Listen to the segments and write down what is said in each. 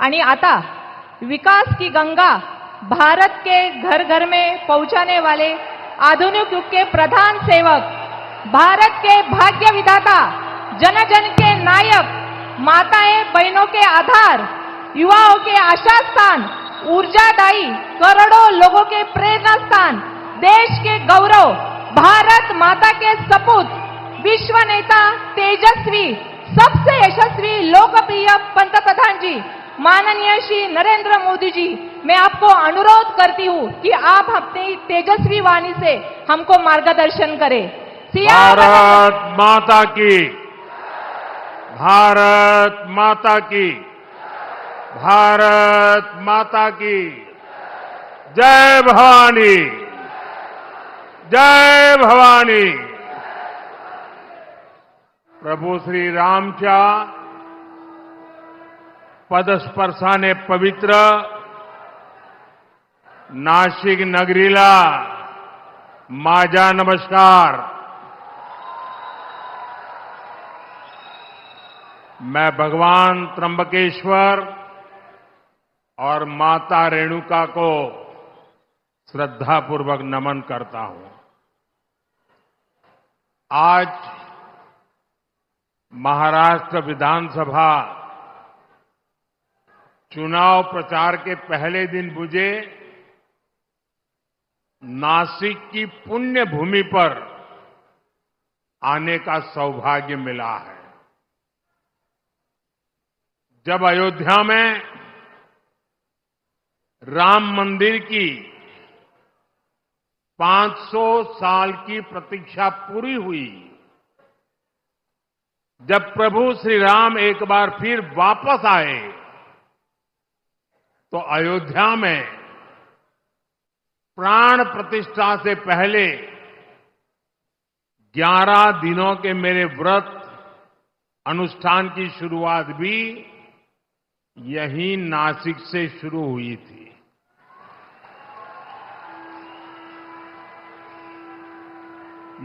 आणि आता विकास की गंगा भारत के घर घर में पहुंचाने वाले आधुनिक युग के प्रधान सेवक, भारत के भाग्य विधाता, जन जन के नायक, माताएं बहनों के आधार, युवाओं के आशा स्थान, ऊर्जादायी करोड़ों लोगों के प्रेरणा स्थान, देश के गौरव, भारत माता के सपूत, विश्व नेता, तेजस्वी, सबसे यशस्वी लोकप्रिय पंतप्रधान जी माननीय श्री नरेंद्र मोदी जी, मैं आपको अनुरोध करती हूं कि आप अपनी तेजस्वी वाणी से हमको मार्गदर्शन करें। भारत माता की, भारत माता की, भारत माता की जय भवानी, जय भवानी। प्रभू श्री रामच्या पदस्पर्शाने पवित्र नाशिक नगरीला माझा नमस्कार। मैं भगवान त्र्यंबकेश्वर और माता रेणुका को श्रद्धापूर्वक नमन करता हूं। आज महाराष्ट्र विधानसभा चुनाव प्रचार के पहले दिन मुझे नासिक की पुण्य भूमि पर आने का सौभाग्य मिला है। जब अयोध्या में राम मंदिर की 500 साल की प्रतीक्षा पूरी हुई, जब प्रभु श्री राम एक बार फिर वापस आए, तो अयोध्या में प्राण प्रतिष्ठा से पहले 11 दिनों के मेरे व्रत अनुष्ठान की शुरुआत भी यहीं नासिक से शुरू हुई थी।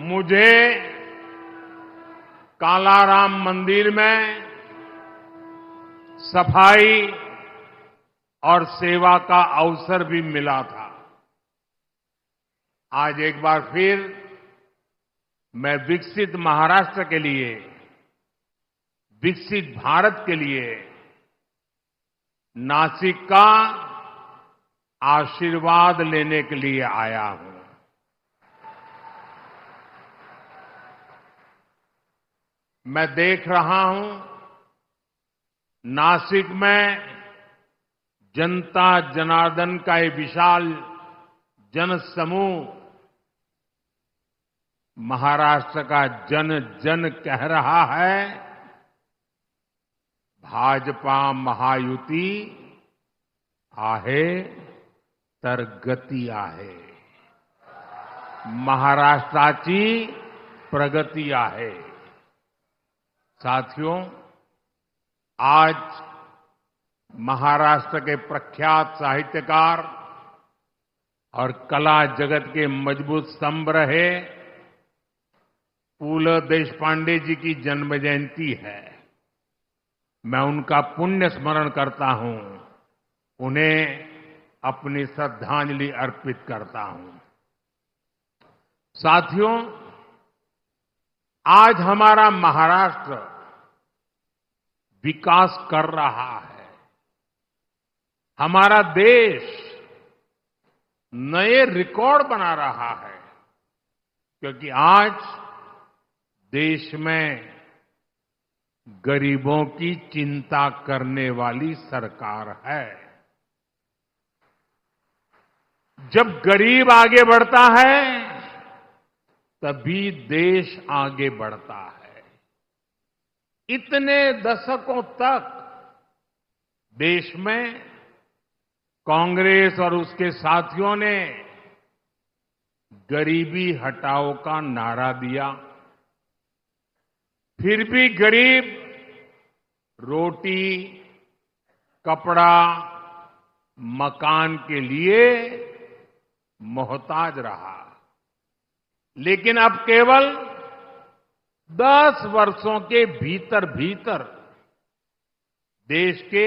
मुझे कालाराम मंदिर में सफाई और सेवा का अवसर भी मिला था। आज एक बार फिर मैं विकसित महाराष्ट्र के लिए, विकसित भारत के लिए नासिक का आशीर्वाद लेने के लिए आया हूं। मैं देख रहा हूं नासिक में जनता जनार्दन का ये विशाल जनसमूह महाराष्ट्र का जन जन कह रहा है, भाजपा महायुती आहे तर गती आहे, महाराष्ट्राची प्रगती आहे। साथियों, आज महाराष्ट्र के प्रख्यात साहित्यकार और कला जगत के मजबूत स्तंभ रहे फूल देशपांडे जी की जन्म जयंती है। मैं उनका पुण्य स्मरण करता हूं, उन्हें अपनी श्रद्धांजलि अर्पित करता हूं। साथियों, आज हमारा महाराष्ट्र विकास कर रहा है। हमारा देश नए रिकॉर्ड बना रहा है, क्योंकि आज देश में गरीबों की चिंता करने वाली सरकार है। जब गरीब आगे बढ़ता है, तभी देश आगे बढ़ता है। इतने दशकों तक देश में कांग्रेस और उसके साथियों ने गरीबी हटाओ का नारा दिया, फिर भी गरीब रोटी, कपड़ा, मकान के लिए मोहताज रहा। लेकिन अब केवल 10 वर्षों के भीतर भीतर देश के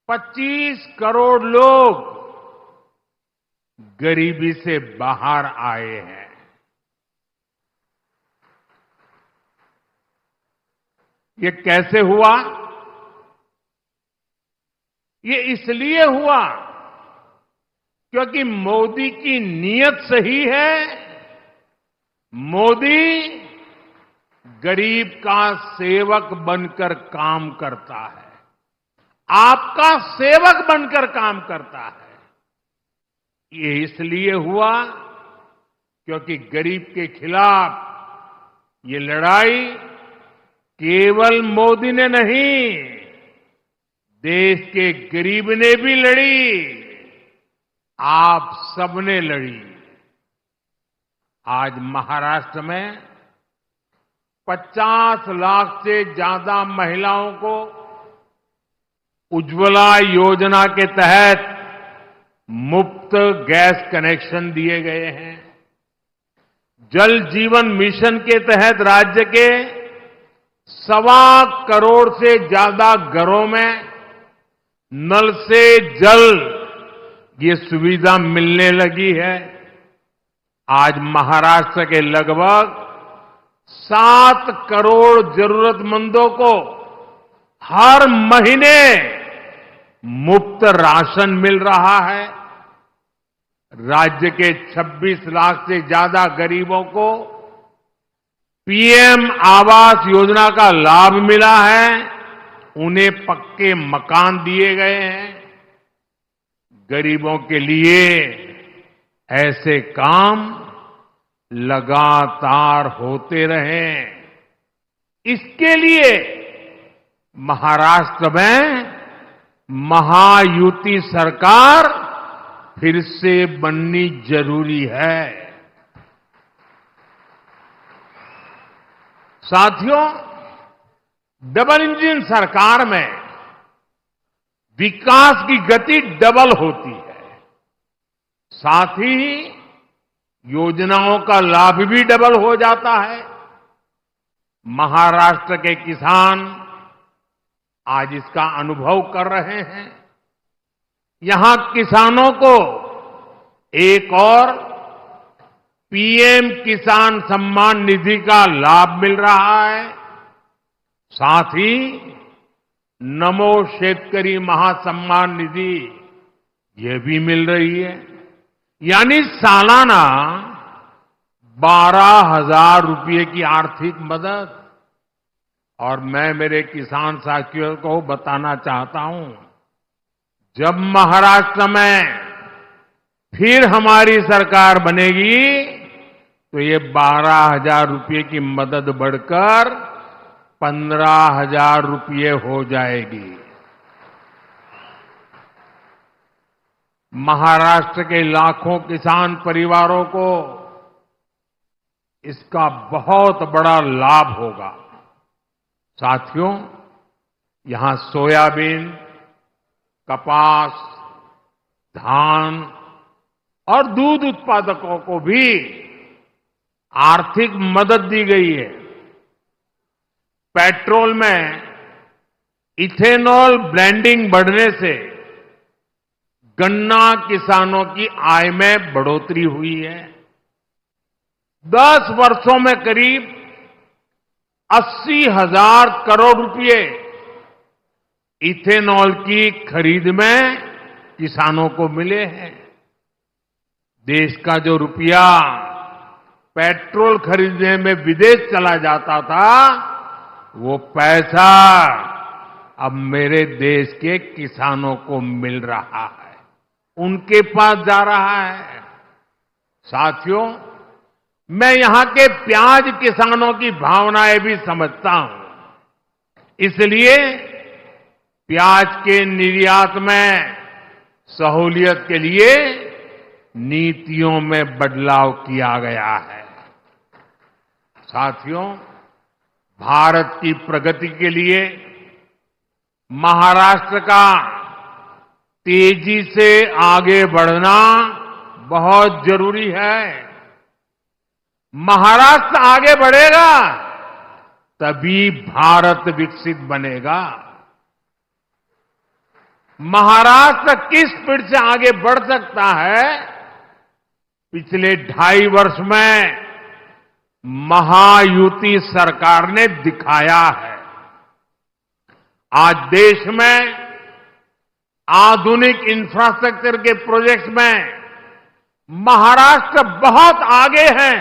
25 करोड़ लोग गरीबी से बाहर आए हैं। ये कैसे हुआ? ये इसलिए हुआ क्योंकि मोदी की नीयत सही है। मोदी गरीब का सेवक बनकर काम करता है, आपका सेवक बनकर काम करता है। ये इसलिए हुआ क्योंकि गरीब के खिलाफ ये लड़ाई केवल मोदी ने नहीं, देश के गरीब ने भी लड़ी, आप सबने लड़ी। आज महाराष्ट्र में 50 लाख से ज्यादा महिलाओं को उज्ज्वला योजना के तहत मुफ्त गैस कनेक्शन दिए गए हैं। जल जीवन मिशन के तहत राज्य के 1.25 करोड़ से ज्यादा घरों में नल से जल ये सुविधा मिलने लगी है। आज महाराष्ट्र के लगभग 7 करोड़ जरूरतमंदों को हर महीने मुफ्त राशन मिल रहा है। राज्य के 26 लाख से ज्यादा गरीबों को पीएम आवास योजना का लाभ मिला है, उन्हें पक्के मकान दिए गए हैं। गरीबों के लिए ऐसे काम लगातार होते रहें, इसके लिए महाराष्ट्र में महायुति सरकार फिर से बननी जरूरी है। साथियों, डबल इंजन सरकार में विकास की गति डबल होती है, साथ ही योजनाओं का लाभ भी डबल हो जाता है। महाराष्ट्र के किसान आज इसका अनुभव कर रहे हैं। यहां किसानों को एक और पीएम किसान सम्मान निधि का लाभ मिल रहा है, साथ ही नमो शेतकरी महासम्मान निधि ये भी मिल रही है, यानी सालाना 12,000 रुपये की आर्थिक मदद। और मैं मेरे किसान साथियों को बताना चाहता हूं, जब महाराष्ट्र में फिर हमारी सरकार बनेगी तो ये 12,000 रुपये की मदद बढ़कर 15,000 रुपये हो जाएगी। महाराष्ट्र के लाखों किसान परिवारों को इसका बहुत बड़ा लाभ होगा। साथियों, यहां सोयाबीन, कपास, धान और दूध उत्पादकों को भी आर्थिक मदद दी गई है। पेट्रोल में इथेनॉल ब्लेंडिंग बढ़ने से गन्ना किसानों की आय में बढ़ोतरी हुई है। 10 वर्षों में करीब 80,000 करोड़ रुपए इथेनॉल की खरीद में किसानों को मिले हैं। देश का जो रुपया पेट्रोल खरीदने में विदेश चला जाता था, वो पैसा अब मेरे देश के किसानों को मिल रहा है, उनके पास जा रहा है। साथियों, मैं यहां के प्याज किसानों की भावनाएं भी समझता हूं, इसलिए प्याज के निर्यात में सहूलियत के लिए नीतियों में बदलाव किया गया है। साथियों, भारत की प्रगति के लिए महाराष्ट्र का तेजी से आगे बढ़ना बहुत जरूरी है। महाराष्ट्र आगे बढ़ेगा तभी भारत विकसित बनेगा। महाराष्ट्र किस स्पीड से आगे बढ़ सकता है, पिछले 2.5 वर्ष में महायुति सरकार ने दिखाया है। आज देश में आधुनिक इंफ्रास्ट्रक्चर के प्रोजेक्ट्स में महाराष्ट्र बहुत आगे है।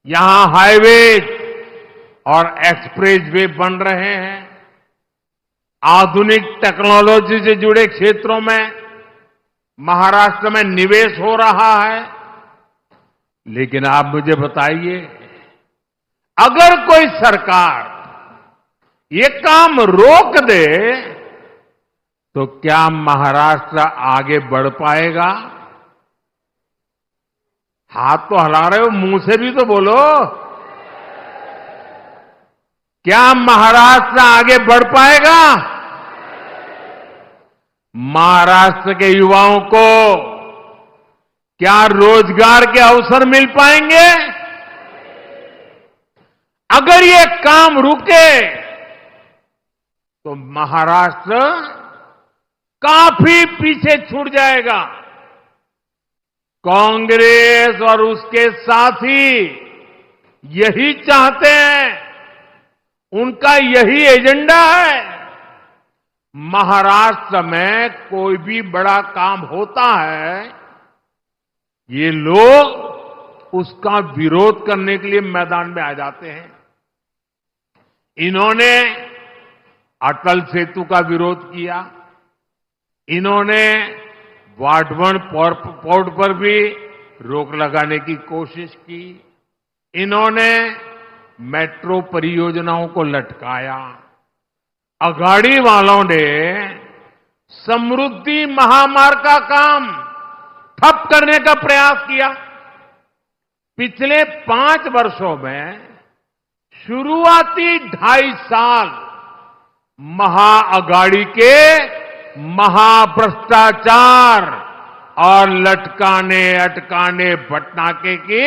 यहां हाईवेज और एक्सप्रेसवे बन रहे हैं। आधुनिक टेक्नोलॉजी से जुड़े क्षेत्रों में महाराष्ट्र में निवेश हो रहा है। लेकिन आप मुझे बताइए, अगर कोई सरकार ये काम रोक दे तो क्या महाराष्ट्र आगे बढ़ पाएगा? हाथ तो हिला रहे हो, मुंह से भी तो बोलो। क्या महाराष्ट्र आगे बढ़ पाएगा? महाराष्ट्र के युवाओं को क्या रोजगार के अवसर मिल पाएंगे? अगर ये काम रुके तो महाराष्ट्र काफी पीछे छूट जाएगा। कांग्रेस और उसके साथी यही चाहते हैं, उनका यही एजेंडा है। महाराष्ट्र में कोई भी बड़ा काम होता है, ये लोग उसका विरोध करने के लिए मैदान में आ जाते हैं। इन्होंने अटल सेतु का विरोध किया, इन्होंने वाटवन पोर्ट पर भी रोक लगाने की कोशिश की, इन्होंने मेट्रो परियोजनाओं को लटकाया। अघाड़ी वालों ने समृद्धि महामार्ग का काम ठप करने का प्रयास किया। पिछले 5 वर्षों में शुरुआती 2.5 साल महाअघाड़ी के महाभ्रष्टाचार और लटकाने अटकाने भटनाके के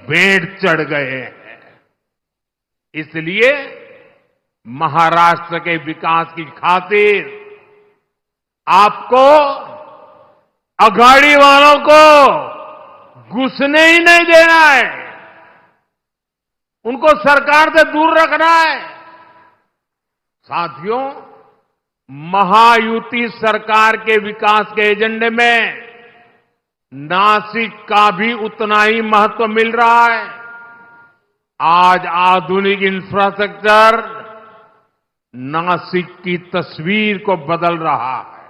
भेंट चढ़ गए हैं। इसलिए महाराष्ट्र के विकास की खातिर आपको अघाड़ी वालों को घुसने ही नहीं देना है, उनको सरकार से दूर रखना है। साथियों, महायुति सरकार के विकास के एजेंडे में नासिक का भी उतना ही महत्व मिल रहा है। आज आधुनिक इंफ्रास्ट्रक्चर नासिक की तस्वीर को बदल रहा है।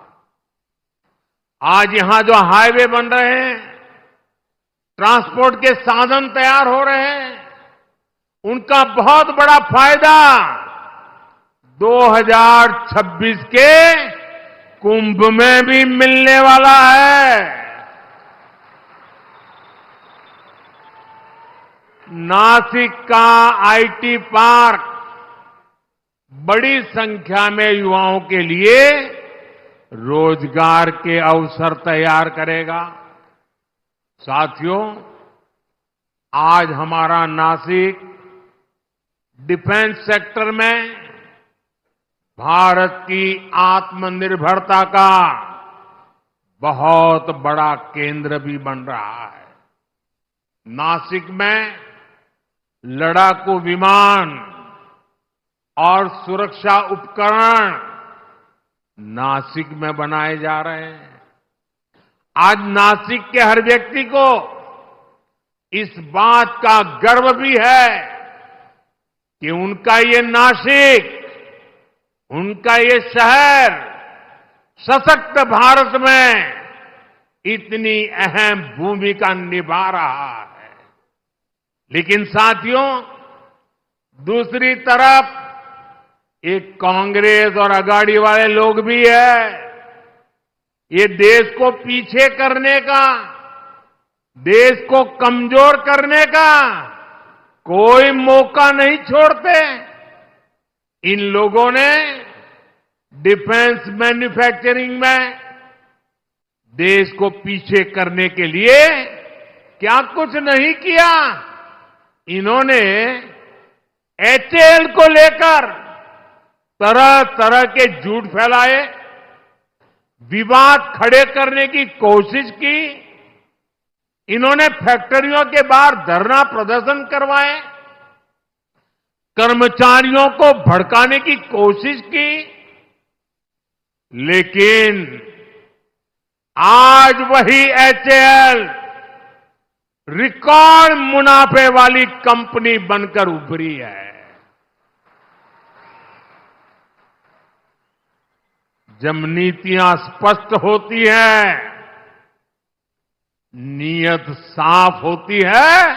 आज यहां जो हाईवे बन रहे हैं, ट्रांसपोर्ट के साधन तैयार हो रहे हैं, उनका बहुत बड़ा फायदा 2026 के कुंभ में भी मिलने वाला है। नासिक का आईटी पार्क बड़ी संख्या में युवाओं के लिए रोजगार के अवसर तैयार करेगा। साथियों, आज हमारा नासिक डिफेंस सेक्टर में भारत की आत्मनिर्भरता का बहुत बड़ा केंद्र भी बन रहा है। नासिक में लड़ाकू विमान और सुरक्षा उपकरण नासिक में बनाए जा रहे हैं। आज नासिक के हर व्यक्ति को इस बात का गर्व भी है कि उनका ये नासिक, उनका ये शहर सशक्त भारत में इतनी अहम भूमिका निभा रहा है। लेकिन साथियों, दूसरी तरफ एक कांग्रेस और अघाड़ी वाले लोग भी है। ये देश को पीछे करने का, देश को कमजोर करने का कोई मौका नहीं छोड़ते। इन लोगों ने डिफेंस मैन्युफैक्चरिंग में देश को पीछे करने के लिए क्या कुछ नहीं किया। इन्होंने एचएएल को लेकर तरह तरह के झूठ फैलाए, विवाद खड़े करने की कोशिश की, इन्होंने फैक्ट्रियों के बाहर धरना प्रदर्शन करवाए, कर्मचारियों को भड़काने की कोशिश की, लेकिन आज वही एचएएल रिकॉर्ड मुनाफे वाली कंपनी बनकर उभरी है। जब नीतियां स्पष्ट होती है, नीयत साफ होती है,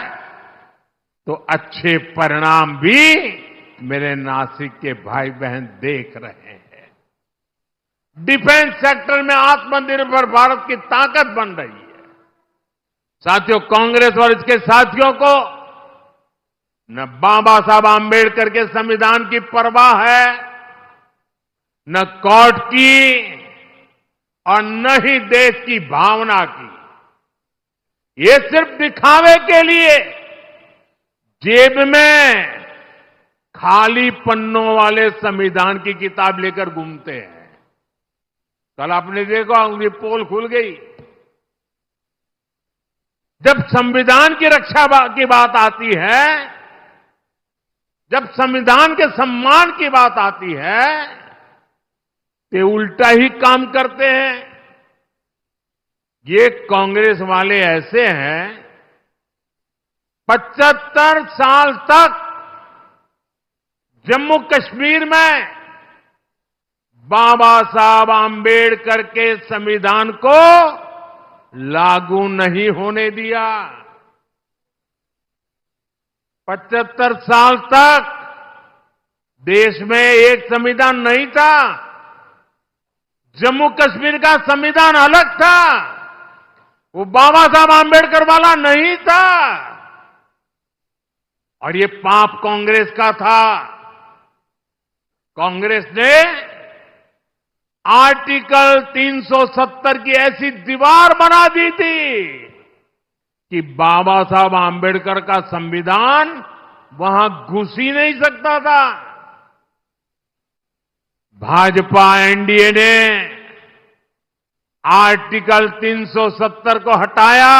तो अच्छे परिणाम भी मेरे नासिक के भाई बहन देख रहे हैं। डिफेंस सेक्टर में आत्मनिर्भर भारत की ताकत बन रही है। साथियों, कांग्रेस और इसके साथियों को न बाबा साहब आंबेडकर के संविधान की परवाह है, न कोर्ट की और न ही देश की भावना की। ये सिर्फ दिखावे के लिए जेब में खाली पन्नों वाले संविधान की किताब लेकर घूमते हैं। कल आपने देखा, उनकी पोल खुल गई। जब संविधान की रक्षा की बात आती है, जब संविधान के सम्मान की बात आती है, ते उल्टा ही काम करते हैं। ये कांग्रेस वाले ऐसे हैं, 75 साल तक जम्मू कश्मीर में बाबा साहब आंबेडकर के संविधान को लागू नहीं होने दिया। 75 साल तक देश में एक संविधान नहीं था। जम्मू कश्मीर का संविधान अलग था, वो बाबा साहब आंबेडकर वाला नहीं था। और ये पाप कांग्रेस का था। कांग्रेस ने आर्टिकल 370 की ऐसी दीवार बना दी थी कि बाबा साहब आंबेडकर का संविधान वहां घुस ही नहीं सकता था। भाजपा एनडीए ने आर्टिकल 370 को हटाया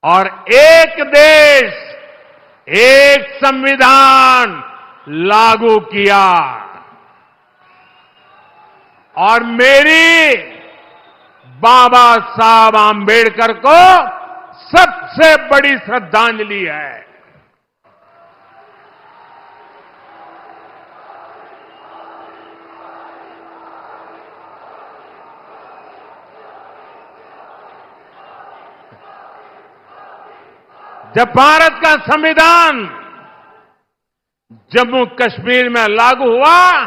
और एक देश, एक संविधान लागू किया। और मेरी बाबा साहब आंबेडकर को सबसे बड़ी श्रद्धांजलि है। जब भारत का संविधान जम्मू कश्मीर में लागू हुआ,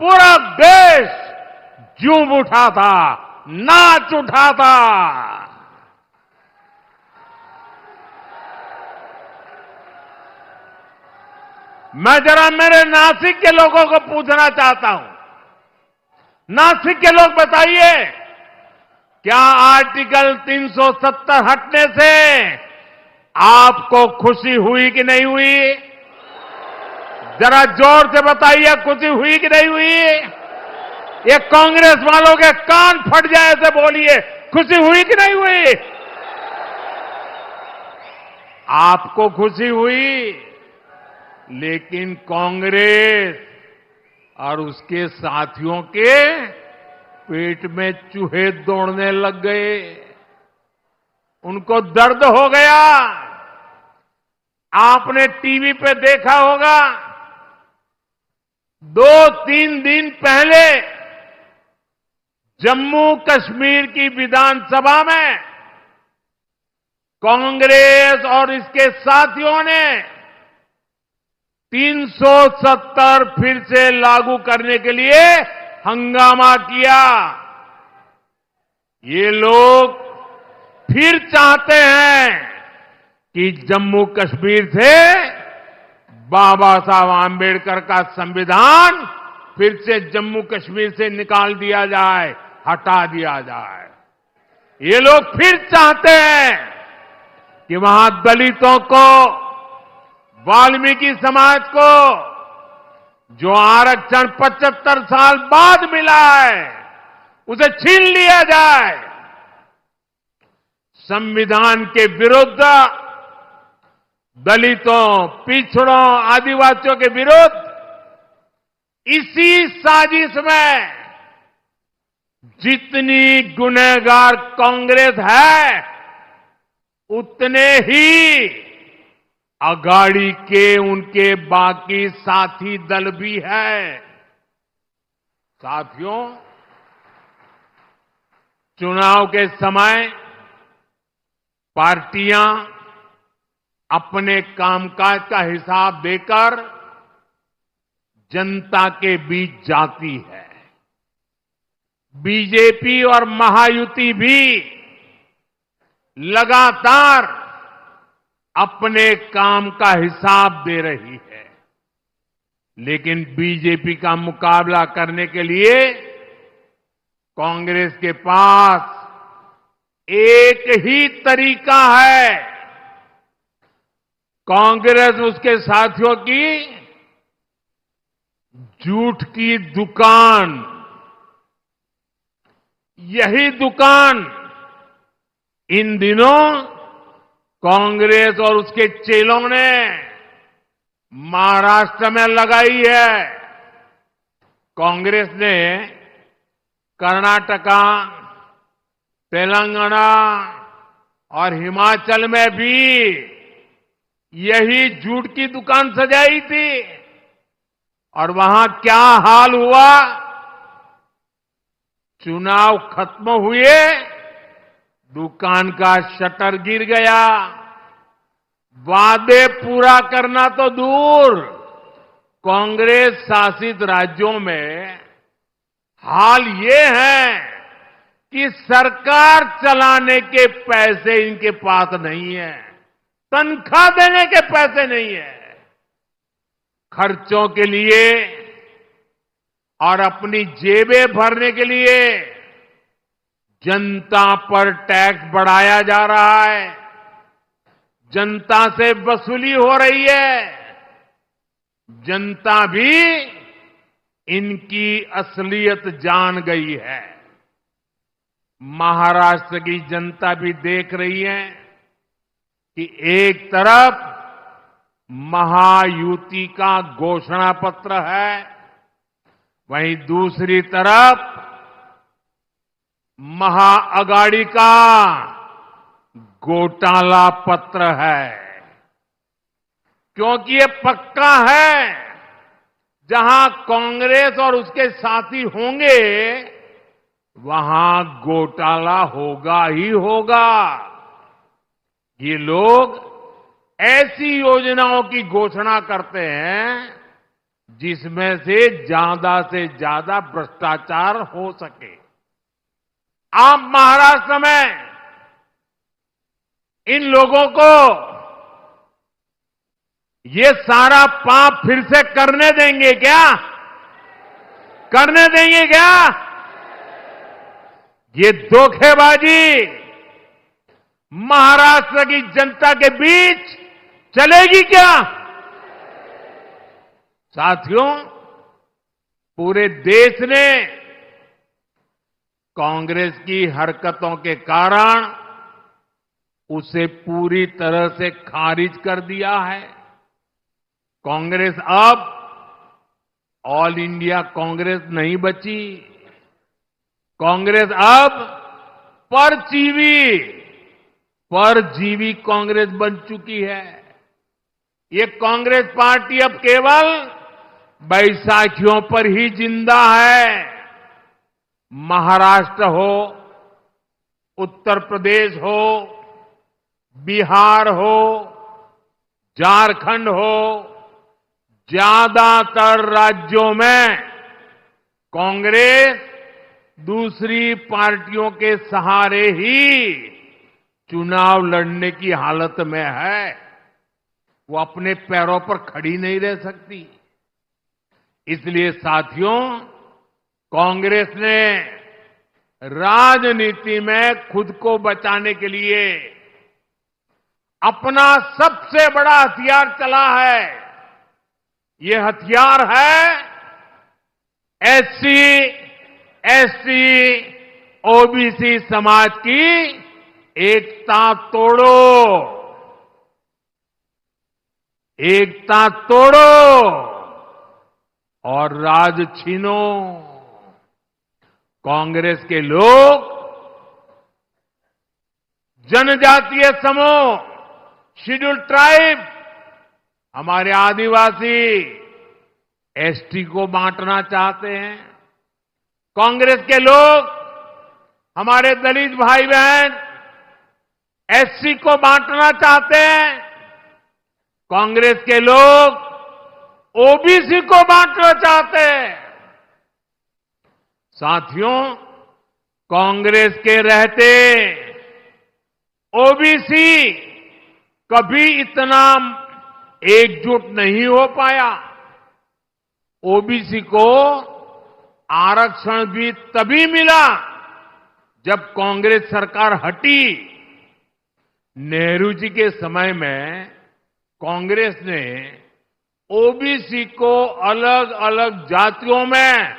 पूरा देश झूम उठा था, नाच उठा था। मैं जरा मेरे नासिक के लोगों को पूछना चाहता हूं, नासिक के लोग बताइए, क्या आर्टिकल 370 हटने से आपको खुशी हुई कि नहीं हुई? जरा जोर से बताइए, खुशी हुई कि नहीं हुई? ये कांग्रेस वालों के कान फट जाए ऐसे बोलिए, खुशी हुई कि नहीं हुई? आपको खुशी हुई, लेकिन कांग्रेस और उसके साथियों के पेट में चूहे दौड़ने लग गए। उनको दर्द हो गया। आपने टीवी पे देखा होगा, 2-3 दिन पहले जम्मू कश्मीर की विधानसभा में कांग्रेस और इसके साथियों ने 370 फिर से लागू करने के लिए हंगामा किया। ये लोग फिर चाहते हैं कि जम्मू कश्मीर से बाबा साहब आंबेडकर का संविधान फिर से जम्मू कश्मीर से निकाल दिया जाए, हटा दिया जाए। ये लोग फिर चाहते हैं कि वहां दलितों को, वाल्मीकि समाज को जो आरक्षण 75 साल बाद मिला है, उसे छीन लिया जाए। संविधान के विरुद्ध, दलितों, पिछड़ों, आदिवासियों के विरुद्ध इसी साजिश में जितनी गुनहगार कांग्रेस है, उतने ही अगाड़ी के उनके बाकी साथी दल भी है। साथियों, चुनाव के समय पार्टियां अपने कामकाज का हिसाब देकर जनता के बीच जाती है। बीजेपी और महायुति भी लगातार अपने काम का हिसाब दे रही है, लेकिन बीजेपी का मुकाबला करने के लिए कांग्रेस के पास एक ही तरीका है। कांग्रेस उसके साथियों की झूठ की दुकान, यही दुकान इन दिनों कांग्रेस और उसके चेलों ने महाराष्ट्र में लगाई है। कांग्रेस ने कर्नाटका, तेलंगाना और हिमाचल में भी यही झूठ की दुकान सजाई थी, और वहां क्या हाल हुआ? चुनाव खत्म हुए, दुकान का शटर गिर गया। वादे पूरा करना तो दूर, कांग्रेस शासित राज्यों में हाल ये है कि सरकार चलाने के पैसे इनके पास नहीं है, तनख्वाह देने के पैसे नहीं है। खर्चों के लिए और अपनी जेबें भरने के लिए जनता पर टैक्स बढ़ाया जा रहा है, जनता से वसूली हो रही है। जनता भी इनकी असलियत जान गई है। महाराष्ट्र की जनता भी देख रही है कि एक तरफ महायुति का घोषणा पत्र है, वहीं दूसरी तरफ महाअगाड़ी का घोटाला पत्र है। क्योंकि ये पक्का है, जहां कांग्रेस और उसके साथी होंगे, वहां घोटाला होगा ही होगा। ये लोग ऐसी योजनाओं की घोषणा करते हैं जिसमें से ज्यादा भ्रष्टाचार हो सके। आप महाराष्ट्र में इन लोगों को ये सारा पाप फिर से करने देंगे क्या? करने देंगे क्या? ये धोखेबाजी महाराष्ट्र की जनता के बीच चलेगी क्या? साथियों, पूरे देश ने कांग्रेस की हरकतों के कारण उसे पूरी तरह से खारिज कर दिया है। कांग्रेस अब ऑल इंडिया कांग्रेस नहीं बची। कांग्रेस अब परजीवी कांग्रेस बन चुकी है। ये कांग्रेस पार्टी अब केवल बैसाखियों पर ही जिंदा है। महाराष्ट्र हो, उत्तर प्रदेश हो, बिहार हो, झारखंड हो, ज्यादातर राज्यों में कांग्रेस दूसरी पार्टियों के सहारे ही चुनाव लड़ने की हालत में है। वो अपने पैरों पर खड़ी नहीं रह सकती। इसलिए साथियों, कांग्रेस ने राजनीति में खुद को बचाने के लिए अपना सबसे बड़ा हथियार चला है। ये हथियार है एससी, एसटी, ओबीसी समाज की एकता तोड़ो, एकता तोड़ो और राज छीनो। कांग्रेस के लोग जनजातीय समूह, शेड्यूल ट्राइब, हमारे आदिवासी, एसटी को बांटना चाहते हैं। कांग्रेस के लोग हमारे दलित भाई बहन, एससी को बांटना चाहते हैं। कांग्रेस के लोग ओबीसी को बांटना चाहते हैं। साथियों, कांग्रेस के रहते ओबीसी कभी इतना एकजुट नहीं हो पाया। ओबीसी को आरक्षण भी तभी मिला जब कांग्रेस सरकार हटी। नेहरू जी के समय में कांग्रेस ने ओबीसी को अलग अलग जातियों में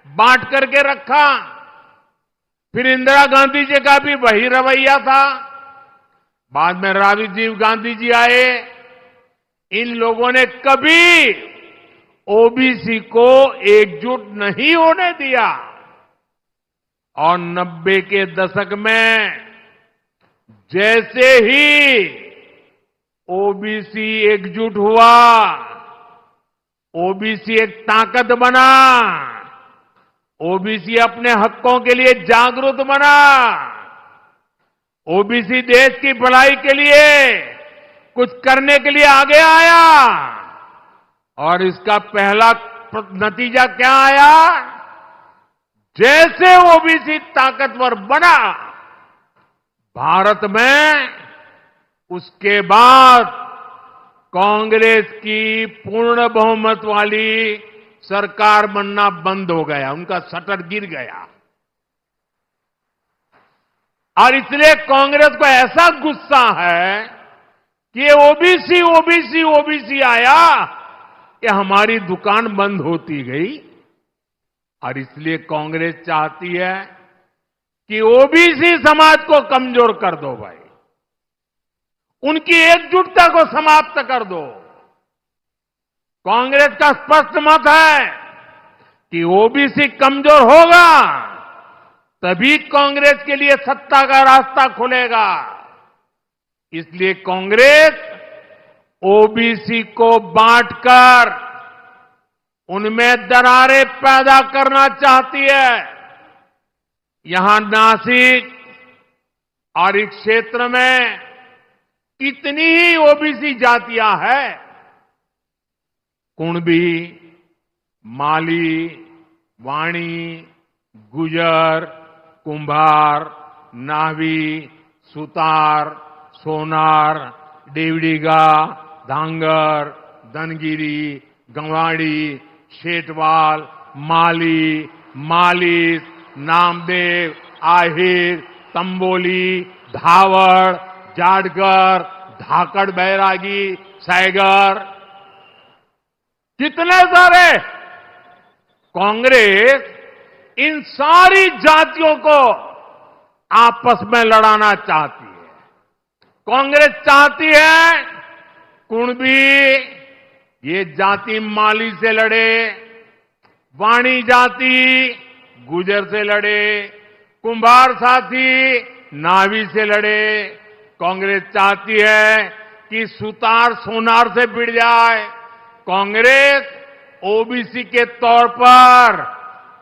बांट करके रखा। फिर इंदिरा गांधी जी का भी वही रवैया था। बाद में राजीव गांधी जी आए। इन लोगों ने कभी ओबीसी को एकजुट नहीं होने दिया। और 90 के दशक में जैसे ही ओबीसी एकजुट हुआ, ओबीसी एक ताकत बना, ओबीसी अपने हकों के लिए जागरूक बना, ओबीसी देश की भलाई के लिए कुछ करने के लिए आगे आया। और इसका पहला नतीजा क्या आया? जैसे ओबीसी ताकतवर बना भारत में, उसके बाद कांग्रेस की पूर्ण बहुमत वाली सरकार बनना बंद हो गया, उनका शटर गिर गया। और इसलिए कांग्रेस को ऐसा गुस्सा है कि ये ओबीसी ओबीसी ओबीसी आया कि हमारी दुकान बंद होती गई। और इसलिए कांग्रेस चाहती है कि ओबीसी समाज को कमजोर कर दो भाई, उनकी एकजुटता को समाप्त कर दो। कांग्रेस का स्पष्ट मत है कि ओबीसी कमजोर होगा तभी कांग्रेस के लिए सत्ता का रास्ता खुलेगा। इसलिए कांग्रेस ओबीसी को बांटकर उनमें दरारें पैदा करना चाहती है। यहां नासिक और इस क्षेत्र में कितनी ही ओबीसी जातियां हैं, कुणबी, माली, वाणी, गुजर, कुंभार, नावी, सुतार, सोनार, देवड़ीगा, धांगर, धनगिरी, गंवाड़ी, शेटवाल, माली, मालिस, नामदेव, आहिर, तंबोली, धावड़, जाटगर, धाकड़ बैरागी, सैगर, कितने सारे। कांग्रेस इन सारी जातियों को आपस में लड़ाना चाहती है। कांग्रेस चाहती है कुणबी ये जाति माली से लड़े, वाणी जाति गुजर से लड़े, कुंभार साथी नावी से लड़े। कांग्रेस चाहती है कि सुतार सोनार से भिड़ जाए। कांग्रेस ओबीसी के तौर पर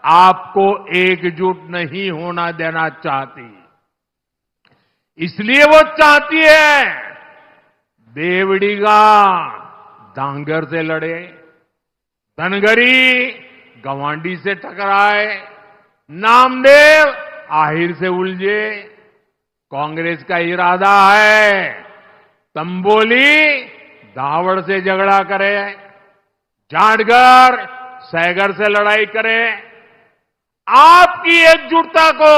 आपको एकजुट नहीं होना देना चाहती। इसलिए वो चाहती है देवड़ीगा धांगर से लड़े, धनगरी गवांडी से टकराए, नामदेव आहिर से उलझे। कांग्रेस का इरादा है तंबोली दावड़ से झगड़ा करे, जाटगर सैगर से लड़ाई करे। आपकी एकजुटता को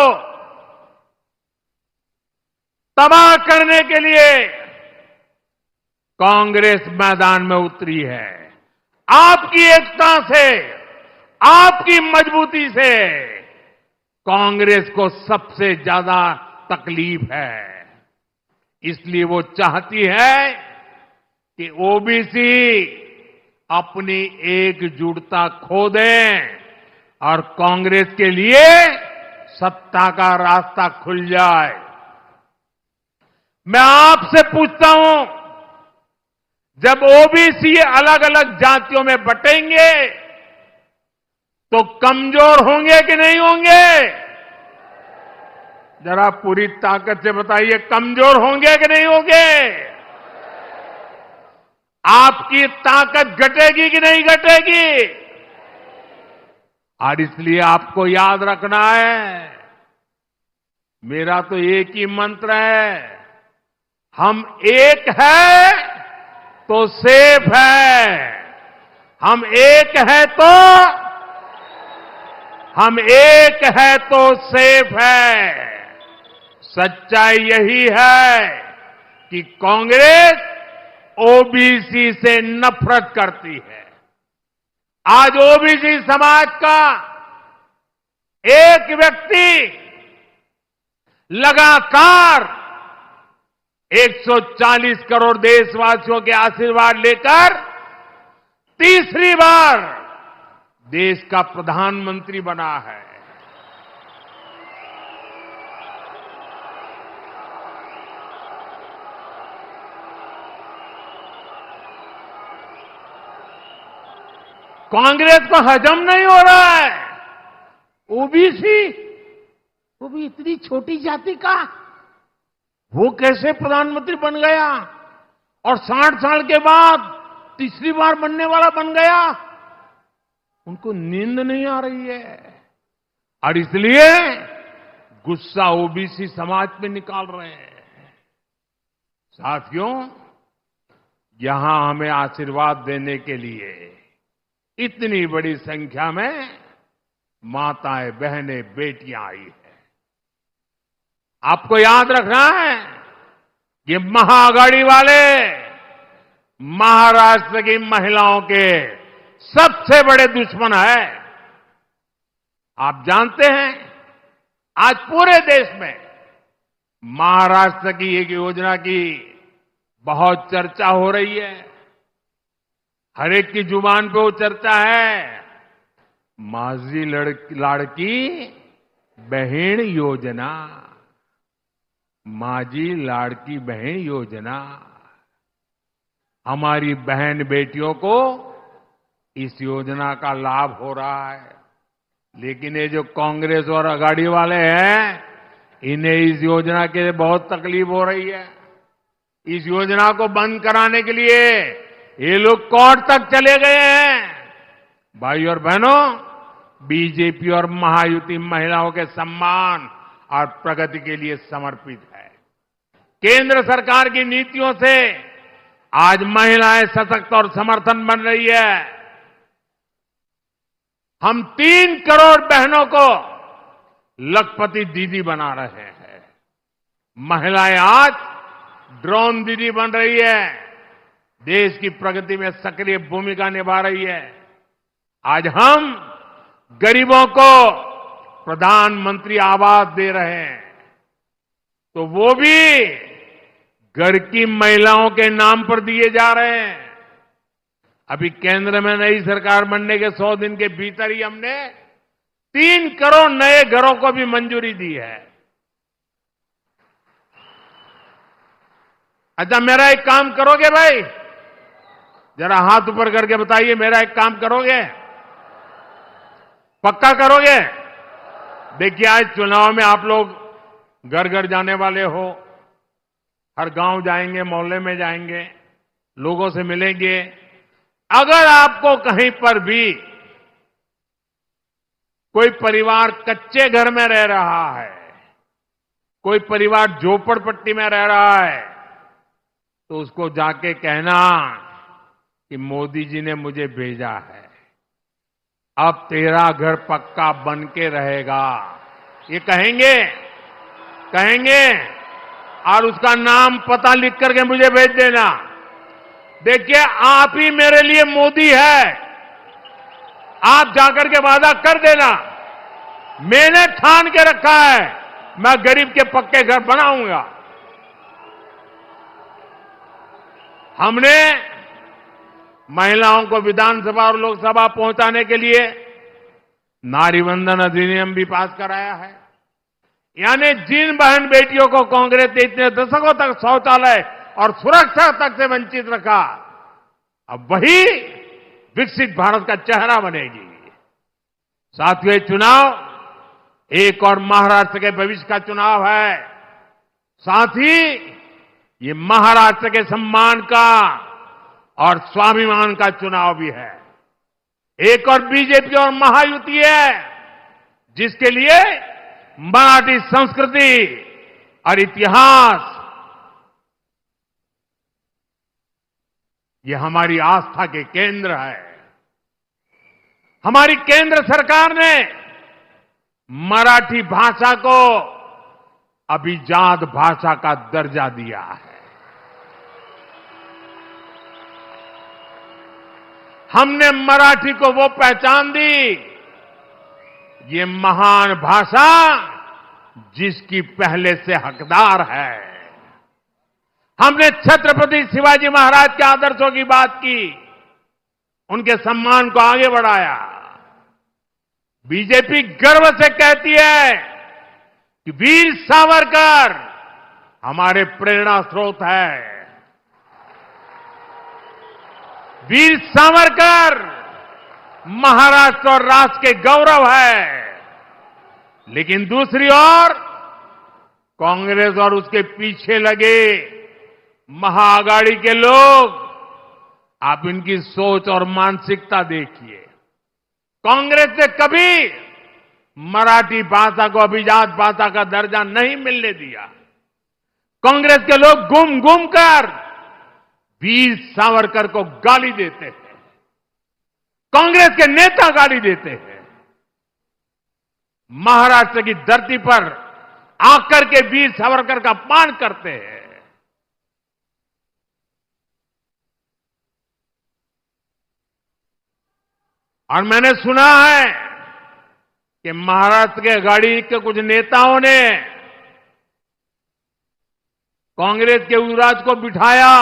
तबाह करने के लिए कांग्रेस मैदान में उतरी है। आपकी एकता से, आपकी मजबूती से कांग्रेस को सबसे ज्यादा तकलीफ है। इसलिए वो चाहती है कि ओबीसी अपनी एकजुटता खो दें और कांग्रेस के लिए सत्ता का रास्ता खुल जाए। मैं आपसे पूछता हूं, जब ओबीसी अलग अलग जातियों में बटेंगे तो कमजोर होंगे कि नहीं होंगे? जरा पूरी ताकत से बताइए, कमजोर होंगे कि नहीं होंगे? आपकी ताकत घटेगी कि नहीं घटेगी? और इसलिए आपको याद रखना है, मेरा तो एक ही मंत्र है, हम एक है तो सेफ है, हम एक है तो सेफ है। सच्चाई यही है कि कांग्रेस ओबीसी से नफरत करती है। आज ओबीसी समाज का एक व्यक्ति लगातार 140 करोड़ देशवासियों के आशीर्वाद लेकर तीसरी बार देश का प्रधानमंत्री बना है। कांग्रेस को हजम नहीं हो रहा है, ओबीसी, वो भी इतनी छोटी जाति का, वो कैसे प्रधानमंत्री बन गया और 60 साल के बाद तीसरी बार बनने वाला बन गया? उनको नींद नहीं आ रही है और इसलिए गुस्सा ओबीसी समाज पे निकाल रहे हैं। साथियों, यहां हमें आशीर्वाद देने के लिए इतनी बड़ी संख्या में माताएं, बहनें, बेटियां आई है। आपको याद रखना है, ये महाआघाड़ी वाले महाराष्ट्र की महिलाओं के सबसे बड़े दुश्मन है। आप जानते हैं, आज पूरे देश में महाराष्ट्र की एक योजना की बहुत चर्चा हो रही है। हर एक की जुबान पे वो चर्चा है, माझी लाड़की बहन योजना, माझी लाड़की बहन योजना। हमारी बहन बेटियों को इस योजना का लाभ हो रहा है, लेकिन ये जो कांग्रेस और अघाड़ी वाले हैं, इन्हें इस योजना के लिए बहुत तकलीफ हो रही है। इस योजना को बंद कराने के लिए ये लोग कोर्ट तक चले गए हैं। भाई और बहनों, बीजेपी और महायुति महिलाओं के सम्मान और प्रगति के लिए समर्पित है। केंद्र सरकार की नीतियों से आज महिलाएं सशक्त और समर्थन बन रही है। हम 3 करोड़ बहनों को लखपति दीदी बना रहे हैं। महिलाएं आज ड्रोन दीदी बन रही है, देश की प्रगति में सक्रिय भूमिका निभा रही है। आज हम गरीबों को प्रधानमंत्री आवास दे रहे हैं, तो वो भी घर की महिलाओं के नाम पर दिए जा रहे हैं। अभी केंद्र में नई सरकार बनने के 100 दिन के भीतर ही हमने 3 करोड़ नए घरों को भी मंजूरी दी है। अच्छा, मेरा एक काम करोगे भाई? जरा हाथ ऊपर करके बताइए, मेरा एक काम करोगे? पक्का करोगे? देखिए, आज चुनाव में आप लोग घर घर जाने वाले हो, हर गांव जाएंगे, मोहल्ले में जाएंगे, लोगों से मिलेंगे। अगर आपको कहीं पर भी कोई परिवार कच्चे घर में रह रहा है, कोई परिवार झोपड़पट्टी में रह रहा है, तो उसको जाके कहना कि मोदी जी ने मुझे भेजा है, अब तेरा घर पक्का बन के रहेगा। ये कहेंगे और उसका नाम पता लिख करके मुझे भेज देना। देखिए, आप ही मेरे लिए मोदी है, आप जाकर के वादा कर देना। मैंने ठान के रखा है, मैं गरीब के पक्के घर बनाऊंगा। हमने महिलाओं को विधानसभा और लोकसभा पहुंचाने के लिए नारी वंदन अधिनियम भी पास कराया है। यानी जिन बहन बेटियों को कांग्रेस ने इतने दशकों तक शौचालय और सुरक्षा तक से वंचित रखा, अब वही विकसित भारत का चेहरा बनेगी। साथियों, चुनाव एक और महाराष्ट्र के भविष्य का चुनाव है। साथ ही ये महाराष्ट्र के सम्मान का और स्वाभिमान का चुनाव भी है। एक और बीजेपी और महायुति है, जिसके लिए मराठी संस्कृति और इतिहास ये हमारी आस्था के केंद्र है। हमारी केंद्र सरकार ने मराठी भाषा को अभिजात भाषा का दर्जा दिया है। हमने मराठी को वो पहचान दी, ये महान भाषा जिसकी पहले से हकदार है। हमने छत्रपति शिवाजी महाराज के आदर्शों की बात की, उनके सम्मान को आगे बढ़ाया। बीजेपी गर्व से कहती है कि वीर सावरकर हमारे प्रेरणा स्रोत है। वीर सावरकर महाराष्ट्र और राष्ट्र के गौरव है। लेकिन दूसरी ओर कांग्रेस और उसके पीछे लगे महाआघाड़ी के लोग, आप इनकी सोच और मानसिकता देखिए। कांग्रेस ने कभी मराठी भाषा को अभिजात भाषा का दर्जा नहीं मिलने दिया। कांग्रेस के लोग घूम घूम कर वीर सावरकर को गाली देते हैं, कांग्रेस के नेता गाली देते हैं। महाराष्ट्र की धरती पर आकर के वीर सावरकर का अपमान करते हैं। और मैंने सुना है कि महाराष्ट्र के आघाड़ी के कुछ नेताओं ने कांग्रेस के युवराज को बिठाया,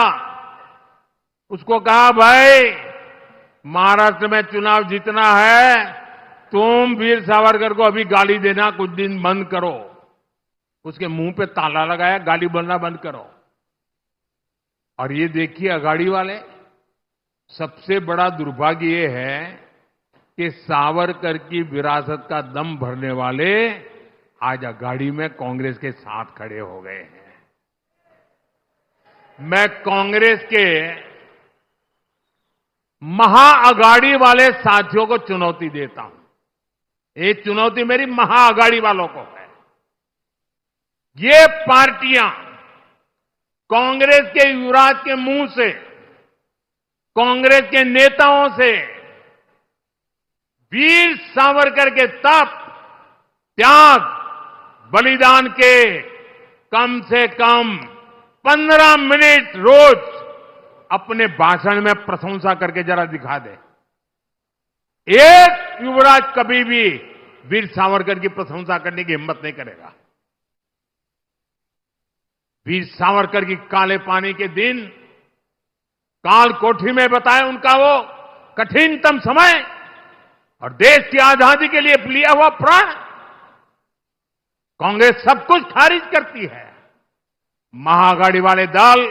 उसको कहा, भाई महाराष्ट्र में चुनाव जीतना है, तुम वीर सावरकर को अभी गाली देना कुछ दिन बंद करो। उसके मुंह पे ताला लगाया, गाली बोलना बंद करो। और ये देखिए आघाड़ी वाले, सबसे बड़ा दुर्भाग्य ये है कि सावरकर की विरासत का दम भरने वाले आज आघाड़ी में कांग्रेस के साथ खड़े हो गए हैं। मैं कांग्रेस के महाआघाड़ी वाले साथियों को चुनौती देता हूं। ये चुनौती मेरी महाआघाड़ी वालों को है। ये पार्टियां कांग्रेस के युवराज के मुंह से, कांग्रेस के नेताओं से वीर सावरकर के तप, त्याग, बलिदान के कम से कम 15 मिनट रोज अपने भाषण में प्रशंसा करके जरा दिखा दे। एक युवराज कभी भी वीर सावरकर की प्रशंसा करने की हिम्मत नहीं करेगा। वीर सावरकर की काले पानी के दिन काल कोठी में बताए उनका वो कठिनतम समय और देश की आजादी के लिए लिया हुआ प्राण। कांग्रेस सब कुछ खारिज करती है। महाआघाड़ी वाले दल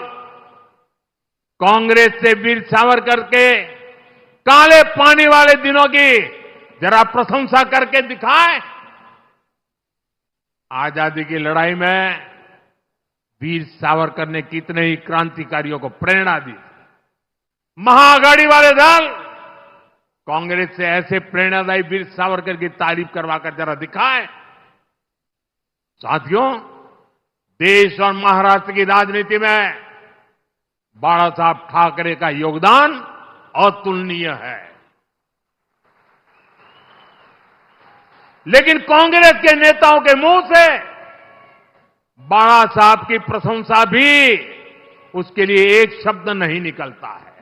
कांग्रेस से वीर सावरकर के काले पानी वाले दिनों की जरा प्रशंसा करके दिखाए। आजादी की लड़ाई में वीर सावरकर ने कितने ही क्रांतिकारियों को प्रेरणा दी। महाआघाड़ी वाले दल कांग्रेस से ऐसे प्रेरणादायी वीर सावरकर की तारीफ करवाकर जरा दिखाए। साथियों, देश और महाराष्ट्र की राजनीति में बाला साहब ठाकरे का योगदान अतुलनीय है। लेकिन कांग्रेस के नेताओं के मुंह से बाला साहब की प्रशंसा भी उसके लिए एक शब्द नहीं निकलता है।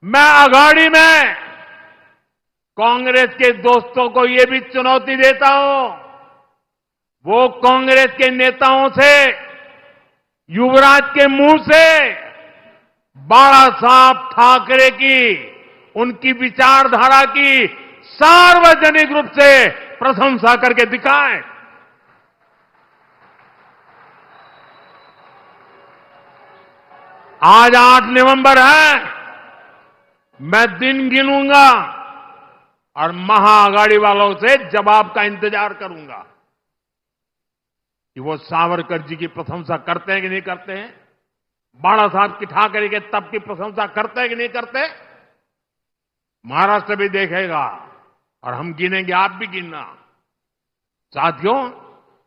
मैं आघाड़ी में कांग्रेस के दोस्तों को ये भी चुनौती देता हूं, वो कांग्रेस के नेताओं से युवराज के मुंह से बाला साहब ठाकरे की, उनकी विचारधारा की सार्वजनिक रूप से प्रशंसा करके दिखाएं। आज 8 नवंबर है, मैं दिन गिनूंगा और महाआघाड़ी वालों से जवाब का इंतजार करूंगा कि वो सावरकर जी की प्रशंसा करते हैं कि नहीं करते हैं, बाला साहब की ठाकरे के तप की प्रशंसा करते हैं कि नहीं करते। महाराष्ट्र भी देखेगा और हम गिनेंगे, आप भी गिनना। साथियों,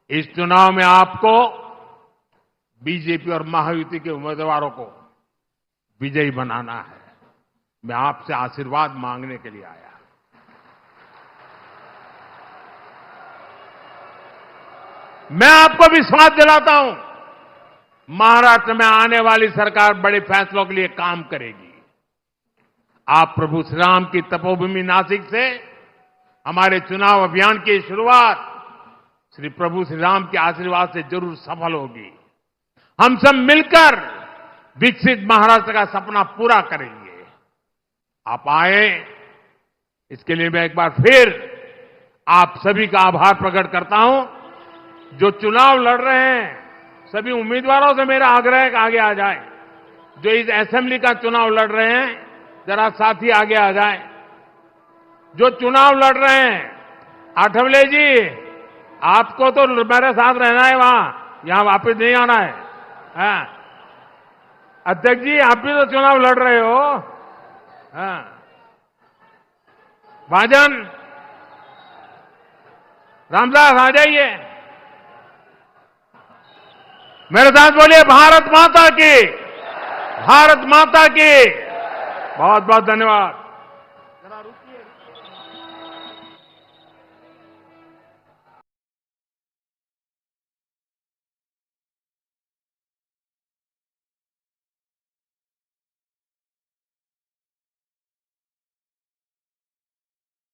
इस चुनाव में आपको बीजेपी और महायुति के उम्मीदवारों को विजयी बनाना है। मैं आपसे आशीर्वाद मांगने के लिए आया। मैं आपको विश्वास दिलाता हूं, महाराष्ट्र में आने वाली सरकार बड़े फैसलों के लिए काम करेगी। आप प्रभु श्री राम की तपोभूमि नासिक से हमारे चुनाव अभियान की शुरुआत श्री प्रभु श्री राम के आशीर्वाद से जरूर सफल होगी। हम सब मिलकर विकसित महाराष्ट्र का सपना पूरा करेंगे। आप आए, इसके लिए मैं एक बार फिर आप सभी का आभार प्रकट करता हूं। जो चुनाव लड़ रहे हैं, सभी उम्मीदवारों से मेरा आग्रह है कि आगे आ जाए। जो इस असेंबली का चुनाव लड़ रहे हैं, जरा साथी आगे आ जाए। जो चुनाव लड़ रहे हैं, आठवले जी, आपको तो मेरे साथ रहना है, वहां यहां वापस नहीं आना है। हाँ। अध्यक्ष जी, आप भी तो चुनाव लड़ रहे हो। हाँ। भाजन, रामदास आ जाइए, मेरे साथ बोलिए भारत माता की, भारत माता की। बहुत बहुत धन्यवाद।